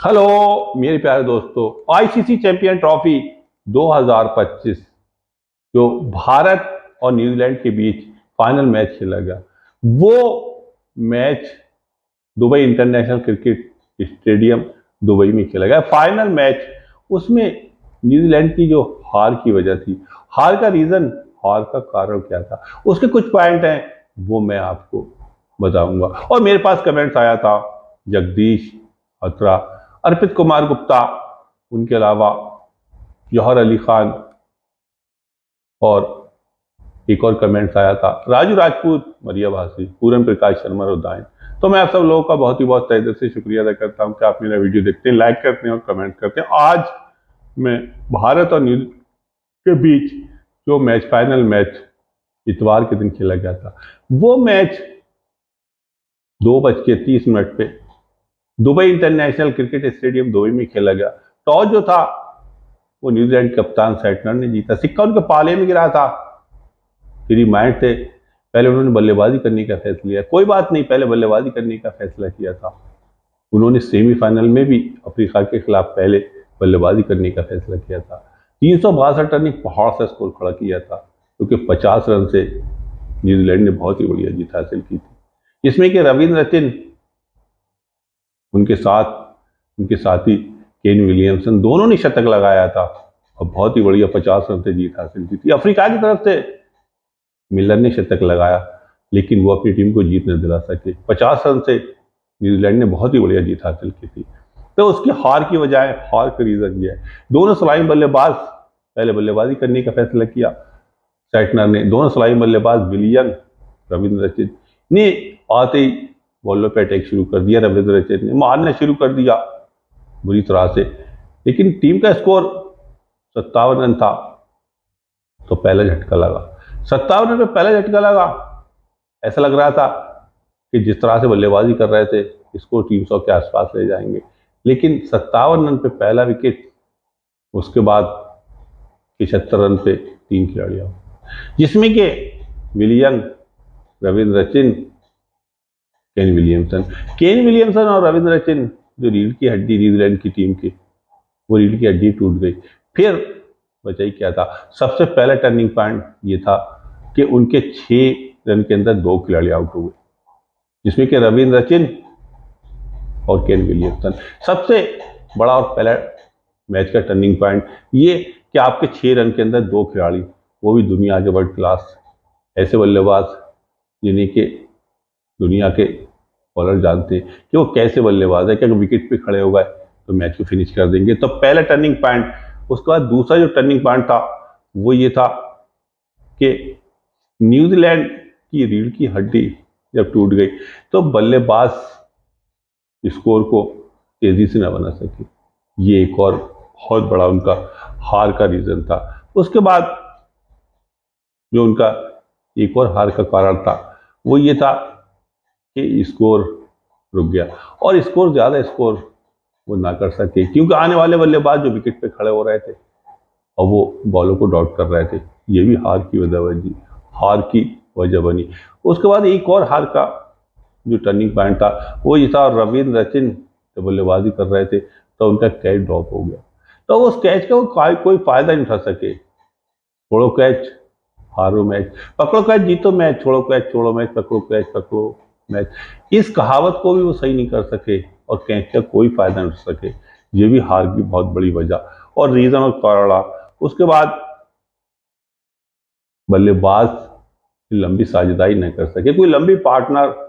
Hello मेरे प्यारे दोस्तों, आईसीसी चैंपियन ट्रॉफी 2025 जो भारत और न्यूजीलैंड के बीच फाइनल मैच खेला गया, वो match Dubai international cricket stadium Dubai में खेला गया। फाइनल मैच उसमें न्यूजीलैंड की जो हार की वजह थी, हार का रीजन, हार का कारण क्या था, उसके कुछ पॉइंट हैं, वो मैं आपको बताऊंगा। और मेरे पास कमेंट्स आया था जगदीश अत्रा, अर्पित कुमार गुप्ता, उनके अलावा जौहर अली खान, और एक और कमेंट्स आया था राजू राजपूत, मरिया भासी, पूरन प्रकाश शर्मा और दाएं। तो मैं आप सब लोगों का बहुत ही बहुत तहे दिल से शुक्रिया अदा करता हूं कि आप मेरा वीडियो देखते हैं, लाइक करते हैं और कमेंट करते हैं। आज मैं भारत और न्यूजीलैंड के बीच जो मैच, फाइनल मैच इतवार के दिन खेला गया था, वो मैच 2:30 पे Dubai international cricket stadium Dubai में खेला गया। टॉस जो था वो न्यूजीलैंड कप्तान सैटनर ने जीता। सिक्का उनके पाले में गिरा था, फ्री माइंड थे, पहले उन्होंने बल्लेबाजी करने का फैसला लिया। कोई बात नहीं, पहले बल्लेबाजी करने का फैसला किया था। उन्होंने सेमीफाइनल में भी अफ्रीका के खिलाफ पहले बल्लेबाजी करने का फैसला किया था। 362 रन एक पहाड़ सा स्कोर खड़ा किया था, क्योंकि 50 रन से न्यूजीलैंड ने बहुत ही बढ़िया जीत हासिल की थी, जिसमें कि रविंद्र सचिन, उनके साथी केन विलियमसन, दोनों ने शतक लगाया था और बहुत ही बढ़िया 50 रन से जीत हासिल की थी। अफ्रीका की तरफ से मिलर ने शतक लगाया, लेकिन वो अपनी टीम को जीत न दिला सके। 50 रन से न्यूजीलैंड ने बहुत ही बढ़िया जीत हासिल की थी। तो उसकी हार की वजह, हार का रीजन ये है, दोनों सलामी बल्लेबाज पहले बल्लेबाजी करने का फैसला किया सैटनर ने। दोनों सलामी बल्लेबाज विलियन, रविंद्र सचिन ने आते ही बॉलों पे अटैक शुरू कर दिया। रविंद्र सचिन ने मारना शुरू कर दिया बुरी तरह से, लेकिन टीम का स्कोर 57 रन था। तो पहला झटका लगा, 57 रन पे पहला झटका लगा। ऐसा लग रहा था कि जिस तरह से बल्लेबाजी कर रहे थे, इसको 300 के आसपास ले जाएंगे, लेकिन 57 रन पे पहला विकेट, उसके बाद 75 रन पे 3 खिलाड़ी आउट, जिसमें कि विलियन, रविंद्र सचिन, केन विलियमसन और रविंद्र सचिन, जो रीढ़ की हड्डी न्यूजीलैंड की टीम की, वो रीढ़ की हड्डी टूट गई। फिर बचाई क्या था, सबसे पहला टर्निंग पॉइंट ये था कि उनके 6 रन के अंदर 2 खिलाड़ी आउट हो गए, जिसमें कि रविंद्र सचिन और केन विलियमसन। सबसे बड़ा और पहला मैच का टर्निंग पॉइंट ये कि आपके 6 रन के अंदर 2 खिलाड़ी, वो भी दुनिया के वर्ल्ड क्लास ऐसे बल्लेबाज जिन्हें के दुनिया के बॉलर जानते हैं कि वो कैसे बल्लेबाज है, कि अगर विकेट पे खड़े हो गए तो मैच को फिनिश कर देंगे। तो पहला टर्निंग पॉइंट। उसके बाद दूसरा जो टर्निंग पॉइंट था वो ये था कि न्यूजीलैंड की रीढ़ की हड्डी जब टूट गई तो बल्लेबाज स्कोर को तेजी से न बना सके। ये एक और बहुत बड़ा उनका हार का रीजन था। उसके बाद जो उनका एक और हार का कारण था वो ये था कि स्कोर रुक गया, और स्कोर, ज्यादा स्कोर वो ना कर सके, क्योंकि आने वाले बल्लेबाज जो विकेट पे खड़े हो रहे थे और वो बॉलों को डॉट कर रहे थे। ये भी हार की वजह बनी। उसके बाद एक और हार का जो टर्निंग पॉइंट था वो ये था, रविंद्र सचिन जब बल्लेबाजी कर रहे थे तो उनका कैच ड्रॉप हो गया। तो उस कैच का वो कोई फायदा नहीं उठा सके। छोड़ो कैच, हारो मैच, पकड़ो कैच, जीतो मैच, छोड़ो कैच, छोड़ो मैच, पकड़ो कैच, पकड़ो मैच, इस कहावत को भी वो सही नहीं कर सके और कैच का कोई फायदा नहीं उठा सके। ये भी हार की बहुत बड़ी वजह और रीजन और कारण रहा। उसके बाद बल्लेबाज लंबी साझेदारी न कर सके, कोई लंबी पार्टनरशिप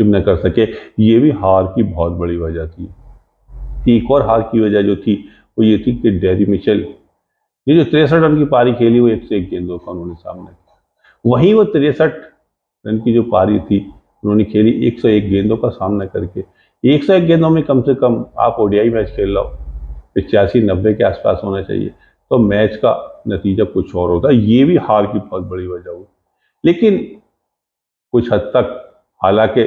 न कर सके, ये भी हार की बहुत बड़ी वजह थी। एक और हार की वजह जो थी वो ये थी कि डेरी मिचेल, ये जो 63 रन की पारी खेली, वो 101 गेंदों का उन्होंने सामना किया। वहीं वो 63 रन की जो पारी थी उन्होंने खेली 101 गेंदों का सामना करके। 101 गेंदों में कम से कम आप ओडीआई मैच खेल रहे हो, 85-90 के आसपास होना चाहिए, तो मैच का नतीजा कुछ और होता। ये भी हार की बहुत बड़ी वजह हुई। लेकिन कुछ हद तक, हालांकि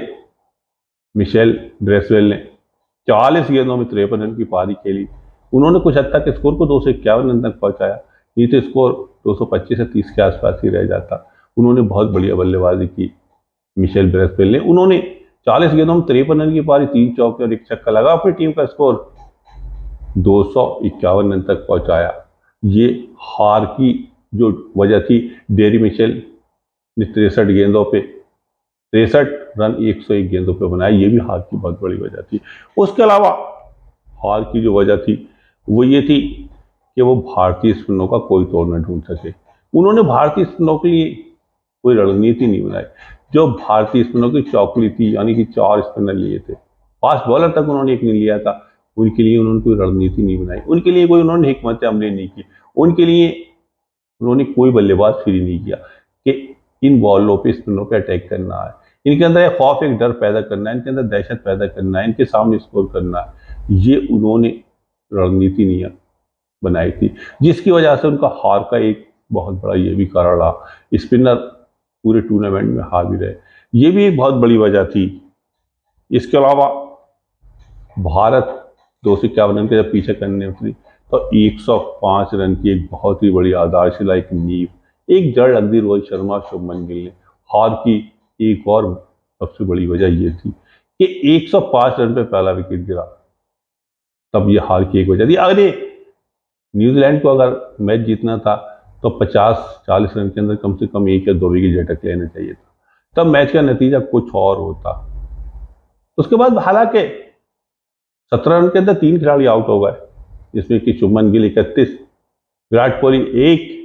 मिशेल ब्रेसवेल ने 40 गेंदों में 53 रन की पारी खेली, उन्होंने कुछ हद तक स्कोर को 251 रन तक पहुंचाया, नहीं तो स्कोर 225 से 30 के आसपास ही रह जाता। उन्होंने बहुत बढ़िया बल्लेबाजी की मिशेल ब्रेसवेल ने। उन्होंने 40 गेंदों में 53 रन की पारी, 3 चौके और 1 छक्का लगा, अपनी टीम का स्कोर 251 रन तक पहुंचाया। ये हार की जो वजह थी, डेरी मिशेल ने 63 गेंदों पे 63 रन 101 गेंदों पे बनाए, ये भी हार की बहुत बड़ी वजह थी। उसके अलावा हार की जो वजह थी वो ये थी कि वो भारतीय स्पिनरों का कोई तोड़ न ढूंढ सके। उन्होंने भारतीय स्पिनरों के लिए कोई रणनीति नहीं बनाई। जो भारतीय स्पिनरों की चौकली थी, यानी कि 4 स्पिनर लिए थे, फास्ट बॉलर तक उन्होंने एक नहीं लिया था, उनके लिए उन्होंने कोई रणनीति नहीं बनाई, उनके लिए कोई उन्होंने हिकमत अमली नहीं की, उनके लिए उन्होंने कोई बल्लेबाज फ्री नहीं किया कि इन बॉलों पे स्पिनरों पे अटैक करना है, इनके अंदर एक खौफ, एक डर पैदा करना है, इनके अंदर दहशत पैदा करना है, इनके सामने स्कोर करना है। ये उन्होंने रणनीति नहीं बनाई थी, जिसकी वजह से उनका हार का एक बहुत बड़ा ये भी कारण रहा। स्पिनर पूरे टूर्नामेंट में हार भी रहे, ये भी एक बहुत बड़ी वजह थी। इसके अलावा भारत 251 रन के जब पीछे करने उतरी तो 105 रन की एक बहुत ही बड़ी आधारशिला, एक नींव, एक जड़ लग दी रोहित शर्मा, शुभमन गिल ने। हार की एक और सबसे बड़ी वजह यह थी कि 105 रन पे पहला विकेट गिरा, तब ये हार की एक वजह थी। अरे न्यूजीलैंड को अगर मैच जीतना था तो 50-40 रन के अंदर कम से कम 1 या 2 विकेट झटक लेना चाहिए था, तब मैच का नतीजा कुछ और होता। उसके बाद हालांकि 17 रन के अंदर 3 खिलाड़ी आउट हो गए, जिसमें कि शुभमन गिल 31, विराट कोहली 1,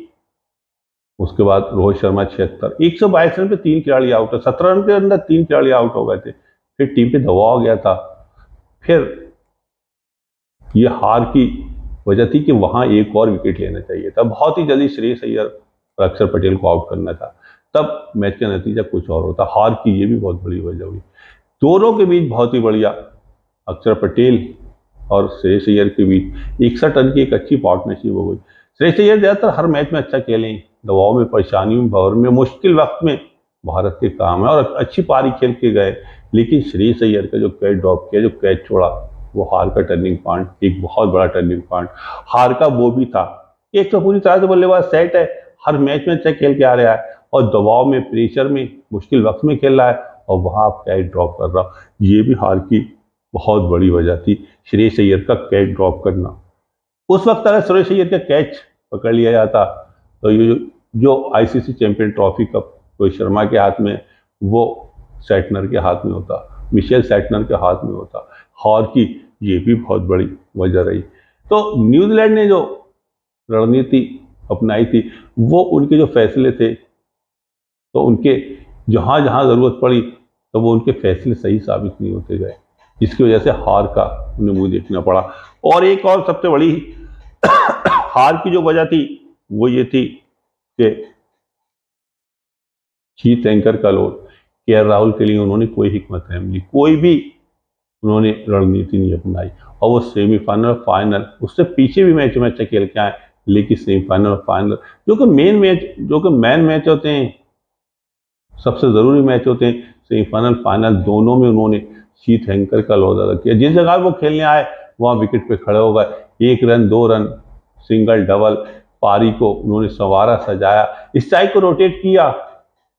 उसके बाद रोहित शर्मा 76। 122 रन पे 3 खिलाड़ी आउट है, 17 रन के अंदर 3 खिलाड़ी आउट हो गए थे, फिर टीम पे दबाव गया था। फिर ये हार की वजह थी कि वहां एक और विकेट लेना चाहिए था, बहुत ही जल्दी श्रेयस अय्यर और अक्षर पटेल को आउट करना था, तब मैच का नतीजा कुछ और होता। हार की ये भी बहुत बड़ी वजह हुई। दोनों के बीच बहुत ही बढ़िया, अक्षर पटेल और श्रेयस अय्यर के बीच 61 रन की एक अच्छी पार्टनरशिप हो गई। श्रेयस अय्यर ज्यादातर हर मैच में अच्छा खेलें, दबाव में, परेशानियों में, भवर में, मुश्किल वक्त में भारत के काम है और अच्छी पारी खेल के गए। लेकिन श्रेयस अय्यर का जो कैच ड्रॉप किया, जो कैच छोड़ा, वो हार का टर्निंग पॉइंट, एक बहुत बड़ा टर्निंग पॉइंट हार का वो भी था। एक तो पूरी तरह से बल्लेबाज सेट है, हर मैच में अच्छा खेल के आ रहा है और दबाव में, प्रेशर में, मुश्किल वक्त में खेल रहा है और वहां आप कैच ड्रॉप कर रहा, ये भी हार की बहुत बड़ी वजह थी, श्रेयस अय्यर का कैच ड्रॉप करना। उस वक्त अगर श्रेयस अय्यर का कैच पकड़ लिया जाता तो ये जो ICC champion trophy cup Rohit Sharma के हाथ में, वो सैटनर के हाथ में होता, मिशेल सैटनर के हाथ में होता। हार की ये भी बहुत बड़ी वजह रही। तो न्यूजीलैंड ने जो रणनीति अपनाई थी, वो उनके जो फैसले थे, तो उनके जहां जहां जरूरत पड़ी तो वो उनके फैसले सही साबित नहीं होते गए, जिसकी वजह से हार का उन्हें मुंह देखना पड़ा। और एक और सबसे बड़ी हार की जो वजह थी वो ये थी कि चीत एंकर का लोड, के राहुल के लिए उन्होंने कोई हिकमत अमली, कोई भी उन्होंने रणनीति नहीं अपनाई और वो सेमीफाइनल, फाइनल, उससे पीछे भी मैच में अच्छा खेल के आए, लेकिन सेमीफाइनल और फाइनल जो कि मेन मैच, जो कि मैन मैच होते हैं, सबसे जरूरी मैच होते हैं, सेमीफाइनल, फाइनल, दोनों में उन्होंने शीत हैंकर का लौदा अदा किया। जिस जगह वो खेलने आए वहां विकेट पे खड़े हो गए, 1 रन, 2 रन, सिंगल, डबल, पारी को उन्होंने संवारा, सजाया, स्ट्राइक को रोटेट किया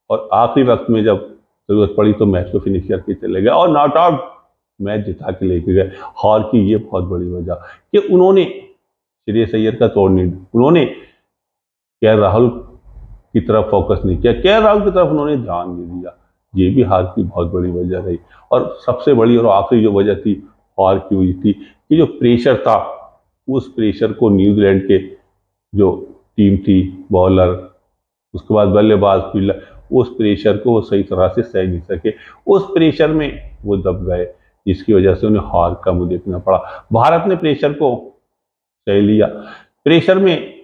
और आखिरी वक्त में जब जरूरत पड़ी तो मैच को फिनिश करके चले गए और नॉट आउट मैच जिता के लेके गए। हार की ये बहुत बड़ी वजह कि उन्होंने श्रेयस अय्यर का तोड़ नहीं, उन्होंने के राहुल की तरफ फोकस नहीं किया, के राहुल की तरफ उन्होंने ध्यान नहीं दिया, ये भी हार की बहुत बड़ी वजह रही। और सबसे बड़ी और आखिरी जो वजह थी हार की हुई थी कि जो प्रेशर था, उस प्रेशर को न्यूजीलैंड के जो टीम थी, बॉलर, उसके बाद बल्लेबाज, फील्डर, उस प्रेशर को वो सही तरह से सह नहीं सके, उस प्रेशर में वो दब गए, जिसकी वजह से उन्हें हार का मुंह देखना पड़ा। भारत ने प्रेशर को सह लिया, प्रेशर में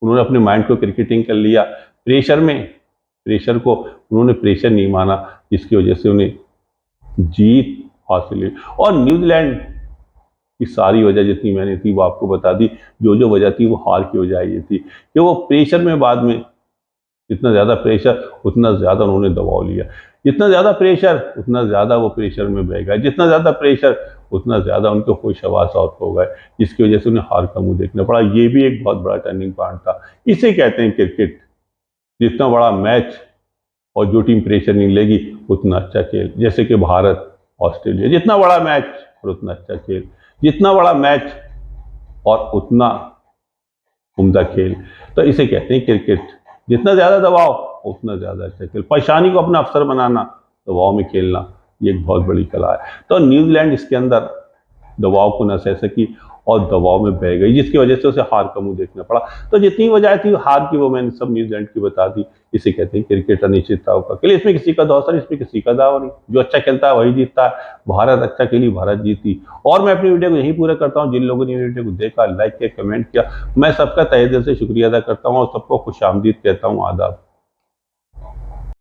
उन्होंने अपने माइंड को क्रिकेटिंग कर लिया, प्रेशर को उन्होंने प्रेशर नहीं माना, जिसकी वजह से उन्हें जीत हासिल हुई। और न्यूजीलैंड की सारी वजह जितनी मैंने थी वो आपको बता दी, जो जो वजह थी वो हार की वजह ये थी कि वो प्रेशर में बाद में, जितना ज्यादा प्रेशर उतना ज्यादा उन्होंने दबाव लिया, जितना ज्यादा प्रेशर उतना ज्यादा वो प्रेशर में बह गए, जितना ज्यादा प्रेशर उतना ज्यादा उनके होश हवास आउट हो गए, जिसकी वजह से उन्हें हार का मुंह देखना पड़ा। ये भी एक बहुत बड़ा टर्निंग पॉइंट था। इसे कहते हैं क्रिकेट। जितना बड़ा मैच और जो टीम प्रेशर नहीं लेगी उतना अच्छा खेल। जैसे कि भारत ऑस्ट्रेलिया, जितना बड़ा मैच और उतना अच्छा खेल, जितना बड़ा मैच और उतना उम्दा खेल। तो इसे कहते हैं क्रिकेट। जितना ज्यादा दबाव उतना ज्यादा अच्छा खेल। परेशानी को अपना अवसर बनाना, दबाव में खेलना, ये एक बहुत बड़ी कला है। तो न्यूजीलैंड इसके अंदर दबाव को न सह सकी और दबाव में बह गई, जिसकी वजह से उसे हार का मुंह देखना पड़ा। तो जितनी वजह थी हार की वो मैंने सब न्यूजीलैंड की बता दी। इसे कहते हैं क्रिकेट अनिश्चितताओं का खेल। इसमें किसी का दौसर, इसमें किसी का दाव नहीं। जो अच्छा खेलता है वही जीतता है। भारत अच्छा खेली, भारत जीती। और मैं अपनी वीडियो को यहीं पूरा करता हूँ। जिन लोगों ने वीडियो को देखा, लाइक किया, कमेंट किया, मैं सबका तहे दिल से शुक्रिया अदा करता हूँ और सबको खुश आमदीद कहता हूँ। आदाब।